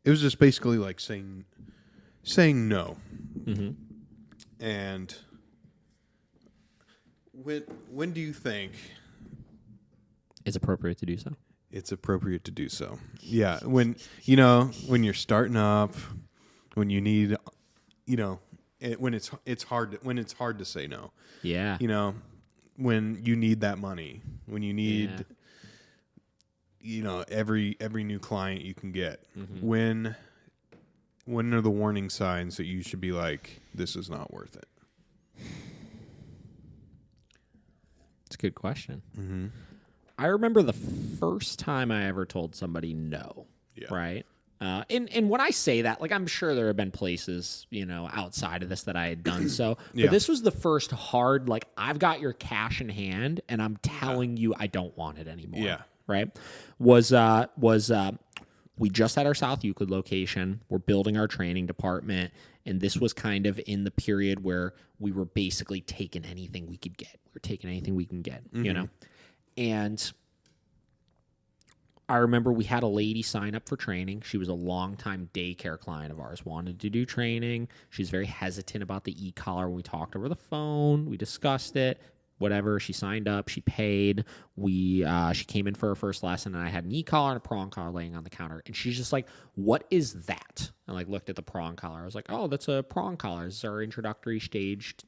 it was just basically like saying no. Mm-hmm. And when do you think It's appropriate to do so. it's appropriate to do so? Yeah, when you're starting up, when you need, when it's hard to say no. Yeah. When you need that money, when you need, every new client you can get. Mm-hmm. When are the warning signs that you should be like, this is not worth it? It's a good question. Mm-hmm. I remember the first time I ever told somebody no, right? And when I say that, like, I'm sure there have been places, outside of this that I had done so. But this was the first hard, like, I've got your cash in hand and I'm telling you I don't want it anymore. Yeah. Right? We just had our South Euclid location. We're building our training department. And this was kind of in the period where we were basically taking anything we could get. We were taking anything we can get, And I remember we had a lady sign up for training. She was a longtime daycare client of ours, wanted to do training. She was very hesitant about the e-collar when we talked over the phone. We discussed it. Whatever, she signed up, she paid. She came in for her first lesson, and I had an e-collar and a prong collar laying on the counter. And she's just like, "What is that?" I looked at the prong collar. I was like, "Oh, that's a prong collar. This is our introductory stage to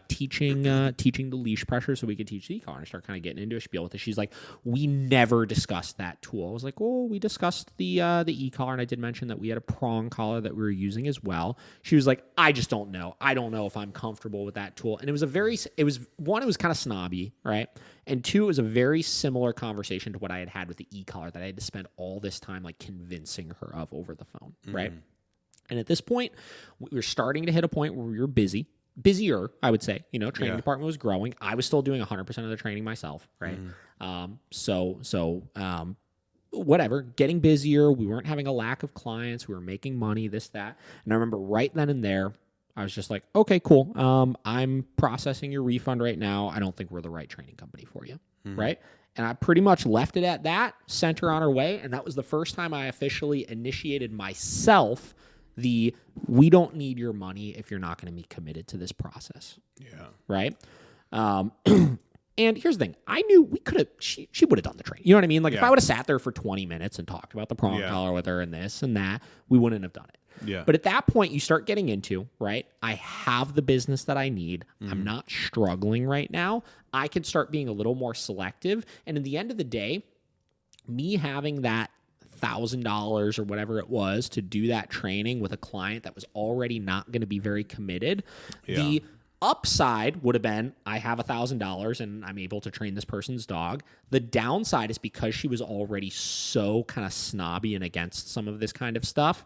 teaching the leash pressure, so we could teach the e-collar and start kind of getting into a spiel with it." She's like, "We never discussed that tool." I was like, "Well, we discussed the e-collar, and I did mention that we had a prong collar that we were using as well." She was like, "I just don't know. I don't know if I'm comfortable with that tool." And it was kind of snobby, right? And two, it was a very similar conversation to what I had with the e-collar that I had to spend all this time like convincing her of over the phone, right? And at this point, we were starting to hit a point where we were busier, I would say. Training department was growing. I was still doing 100% of the training myself, right? Whatever, getting busier. We weren't having a lack of clients. We were making money, this, that. And I remember right then and there, I was just like, okay, cool. I'm processing your refund right now. I don't think we're the right training company for you, right? And I pretty much left it at that, sent her on her way. And that was the first time I officially initiated myself we don't need your money if you're not going to be committed to this process. Yeah. Right? And here's the thing. I knew we could have, she would have done the training. You know what I mean? Like if I would have sat there for 20 minutes and talked about the prong collar with her and this and that, we wouldn't have done it. Yeah. But at that point, you start getting into, right? I have the business that I need. I'm not struggling right now. I can start being a little more selective. And in the end of the day, me having that $1,000 or whatever it was to do that training with a client that was already not going to be very committed. The upside would have been I have $1,000 and I'm able to train this person's dog. The downside is because she was already so kind of snobby and against some of this kind of stuff,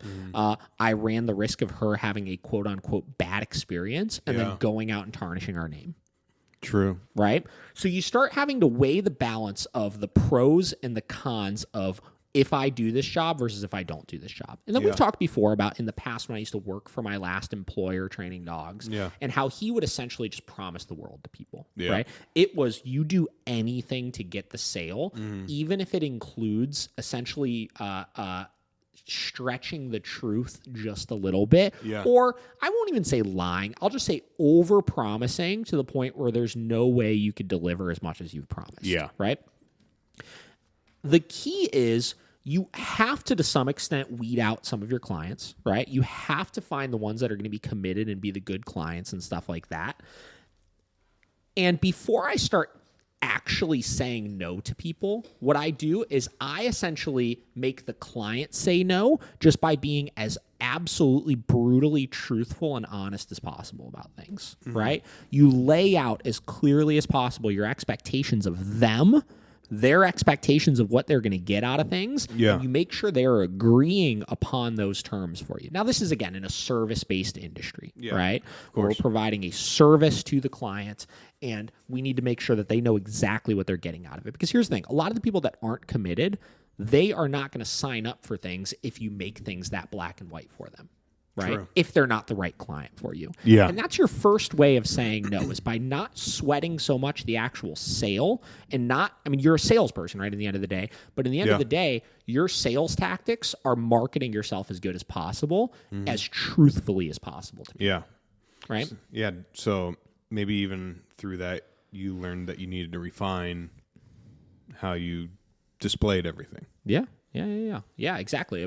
I ran the risk of her having a quote unquote bad experience and then going out and tarnishing our name. True. Right? So you start having to weigh the balance of the pros and the cons of if I do this job versus if I don't do this job. And then we've talked before about in the past when I used to work for my last employer training dogs and how he would essentially just promise the world to people, right? It was you do anything to get the sale, even if it includes essentially stretching the truth just a little bit. Or I won't even say lying. I'll just say over-promising to the point where there's no way you could deliver as much as you've promised, right? The key is you have to some extent, weed out some of your clients, right? You have to find the ones that are going to be committed and be the good clients and stuff like that. And before I start actually saying no to people, what I do is I essentially make the client say no just by being as absolutely brutally truthful and honest as possible about things, right? You lay out as clearly as possible your expectations of them, their expectations of what they're going to get out of things. And you make sure they're agreeing upon those terms for you. Now, this is, again, in a service-based industry, right? Where we're providing a service to the client, and we need to make sure that they know exactly what they're getting out of it. Because here's the thing. A lot of the people that aren't committed, they are not going to sign up for things if you make things that black and white for them. right? True. If they're not the right client for you. Yeah. And that's your first way of saying no, is by not sweating so much the actual sale and not, I mean, you're a salesperson, right, at the end of the day. But in the end of the day, your sales tactics are marketing yourself as good as possible, as truthfully as possible to people. Yeah. Right? Yeah. So maybe even through that, you learned that you needed to refine how you displayed everything. Yeah. Yeah, exactly.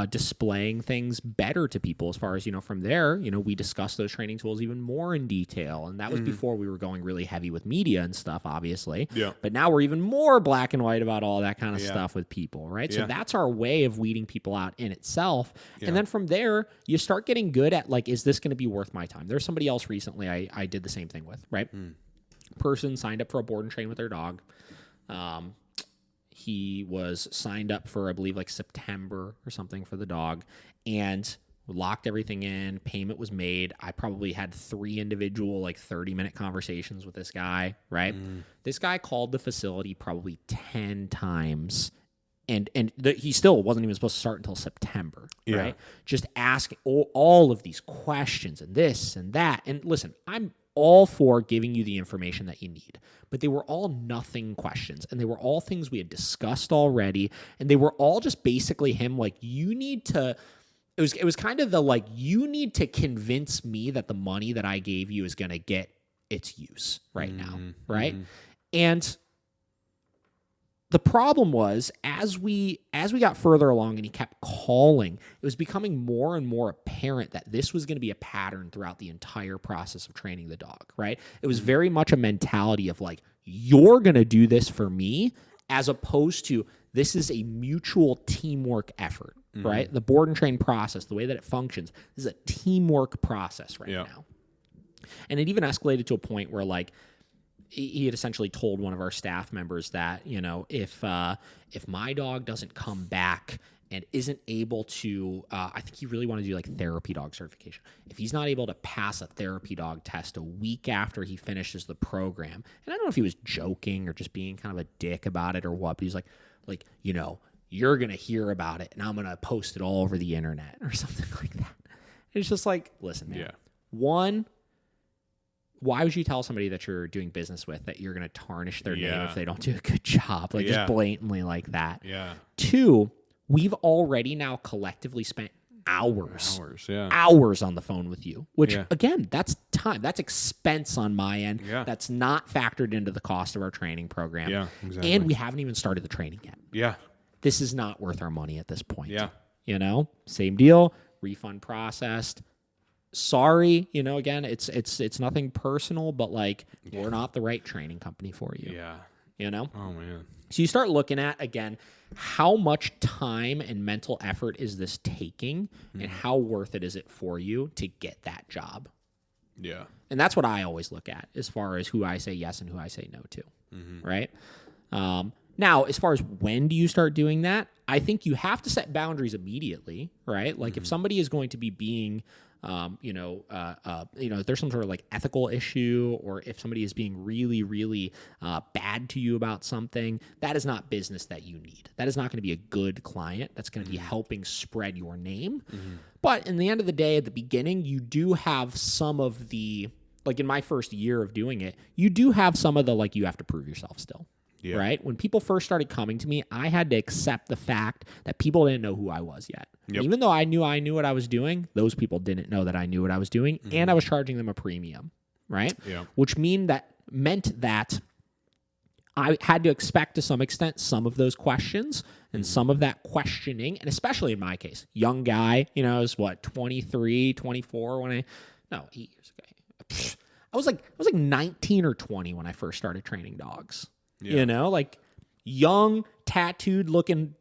Displaying things better to people as far as, from there, we discussed those training tools even more in detail. And that was before we were going really heavy with media and stuff, obviously. Yeah. But now we're even more black and white about all that kind of stuff with people, right? Yeah. So that's our way of weeding people out in itself. Yeah. And then from there, you start getting good at, like, is this going to be worth my time? There's somebody else recently I did the same thing with, right? Person signed up for a board and train with their dog. He was signed up for, I believe, like September or something for the dog, and locked everything in. Payment was made. I probably had 3 individual, like 30-minute conversations with this guy, right? This guy called the facility probably 10 times, and he still wasn't even supposed to start until September, right? Just asking all of these questions and this and that. And listen, I'm all for giving you the information that you need, but they were all nothing questions, and they were all things we had discussed already, and they were all just basically him like, you need to, it was kind of the like, you need to convince me that the money that I gave you is going to get its use right now, right? And the problem was, as we got further along and he kept calling, it was becoming more and more apparent that this was going to be a pattern throughout the entire process of training the dog, right? It was very much a mentality of like, you're going to do this for me, as opposed to this is a mutual teamwork effort, right? The board and train process, the way that it functions, is a teamwork process right now. And it even escalated to a point where, like, he had essentially told one of our staff members that, if my dog doesn't come back and isn't able to, I think he really wanted to do like therapy dog certification. If he's not able to pass a therapy dog test a week after he finishes the program, and I don't know if he was joking or just being kind of a dick about it or what, but he's like, you're going to hear about it and I'm going to post it all over the internet or something like that. And it's just like, listen, man, one, why would you tell somebody that you're doing business with that you're going to tarnish their name if they don't do a good job? Like, just blatantly like that. Yeah. 2, we've already now collectively spent hours on the phone with you, which again, that's time, that's expense on my end. That's not factored into the cost of our training program. Yeah, exactly. And we haven't even started the training yet. Yeah. This is not worth our money at this point. Yeah. Same deal, refund processed. Sorry, again, it's nothing personal, but like, we're not the right training company for you. Yeah. Oh man. So you start looking at, again, how much time and mental effort is this taking, and how worth it is it for you to get that job? Yeah. And that's what I always look at as far as who I say yes and who I say no to. Right. Now, as far as when do you start doing that, I think you have to set boundaries immediately, right? Like, if somebody is going to be being, if there's some sort of like ethical issue, or if somebody is being really, really bad to you about something, that is not business that you need. That is not going to be a good client. That's going to be helping spread your name. But in the end of the day, at the beginning, you do have some of the, like in my first year of doing it, you do have some of the, like, you have to prove yourself still. Yeah. Right? When people first started coming to me, I had to accept the fact that people didn't know who I was yet. Even though I knew what I was doing, those people didn't know that I knew what I was doing, and I was charging them a premium, right? Yeah. Which meant that I had to expect, to some extent, some of those questions and some of that questioning, and especially in my case, young guy, I was 23, 24 when 8 years ago. I was like 19 or 20 when I first started training dogs. Yeah. Like, young, tattooed looking,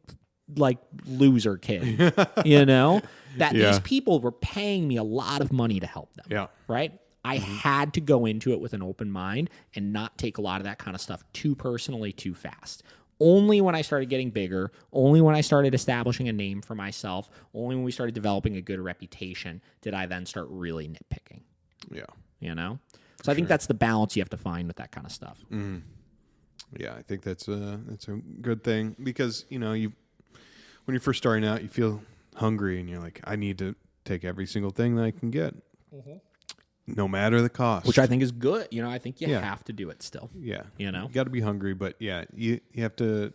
like, loser kid, that these people were paying me a lot of money to help them. Yeah. Right. I had to go into it with an open mind and not take a lot of that kind of stuff too personally, too fast. Only when I started getting bigger, only when I started establishing a name for myself, only when we started developing a good reputation did I then start really nitpicking. Yeah. So I think that's the balance you have to find with that kind of stuff. Yeah, I think that's a good thing, because when you're first starting out, you feel hungry and you're like, I need to take every single thing that I can get, no matter the cost. Which I think is good. You know, I think you have to do it still. Yeah. You know? You got to be hungry, but yeah, you have to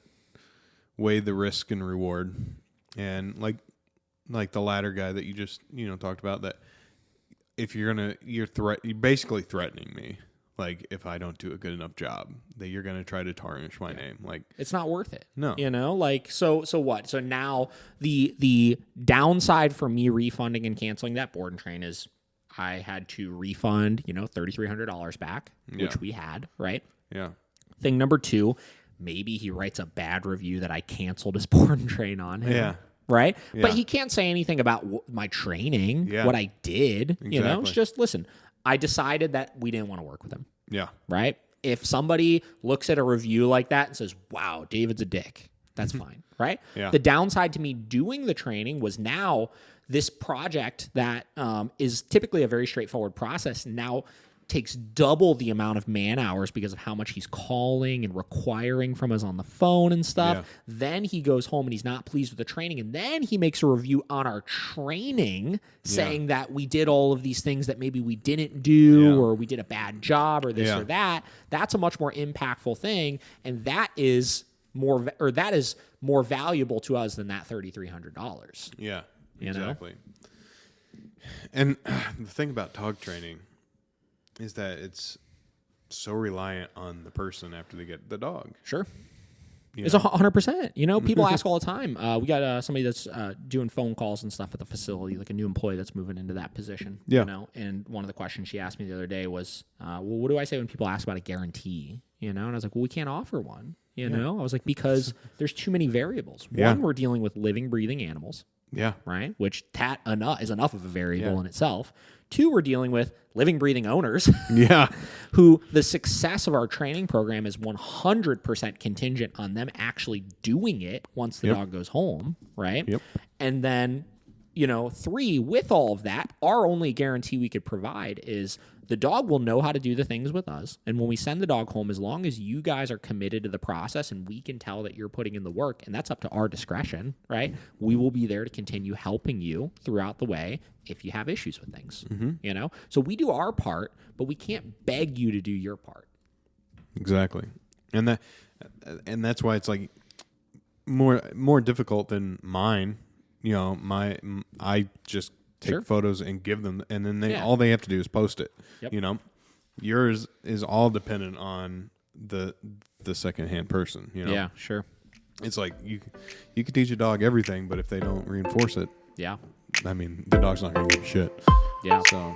weigh the risk and reward. And like the latter guy that you just, talked about, that if you're basically threatening me. Like, if I don't do a good enough job, that you're going to try to tarnish my name. Like, it's not worth it. No. You know, like, so what? So now the downside for me refunding and canceling that board and train is I had to refund, $3,300 back, which we had, right? Yeah. Thing number 2, maybe he writes a bad review that I canceled his board and train on him. Yeah. Right? Yeah. But he can't say anything about my training, what I did. Exactly. It's just, listen, I decided that we didn't want to work with him. Yeah. Right? If somebody looks at a review like that and says, wow, David's a dick, that's fine. Right? Yeah. The downside to me doing the training was now this project that is typically a very straightforward process now takes double the amount of man hours because of how much he's calling and requiring from us on the phone and stuff. Yeah. Then he goes home and he's not pleased with the training. And then he makes a review on our training saying that we did all of these things that maybe we didn't do or we did a bad job or this or that. That's a much more impactful thing. And that is more valuable to us than that $3,300. Yeah, You exactly. And the thing about dog training is that it's so reliant on the person after they get the dog. Sure. It's 100%. People ask all the time. We got somebody that's doing phone calls and stuff at the facility, like a new employee that's moving into that position. Yeah. And one of the questions she asked me the other day was, well, what do I say when people ask about a guarantee? And I was like, well, we can't offer one. I was like, because there's too many variables. One, we're dealing with living, breathing animals. Yeah. Right? Which that is enough of a variable in itself. 2, we're dealing with living, breathing owners. Yeah. Who the success of our training program is 100% contingent on them actually doing it once the dog goes home. Right? Yep. And then, 3, with all of that, our only guarantee we could provide is the dog will know how to do the things with us. And when we send the dog home, as long as you guys are committed to the process and we can tell that you're putting in the work, and that's up to our discretion, right? We will be there to continue helping you throughout the way if you have issues with things, So we do our part, but we can't beg you to do your part. Exactly. And that's why it's like more difficult than mine. I just take photos and give them, and then all they have to do is post it. Yep. Yours is all dependent on the secondhand person. Yeah, sure. It's like you can teach a dog everything, but if they don't reinforce it, yeah, I mean, the dog's not going to give a shit. Yeah. So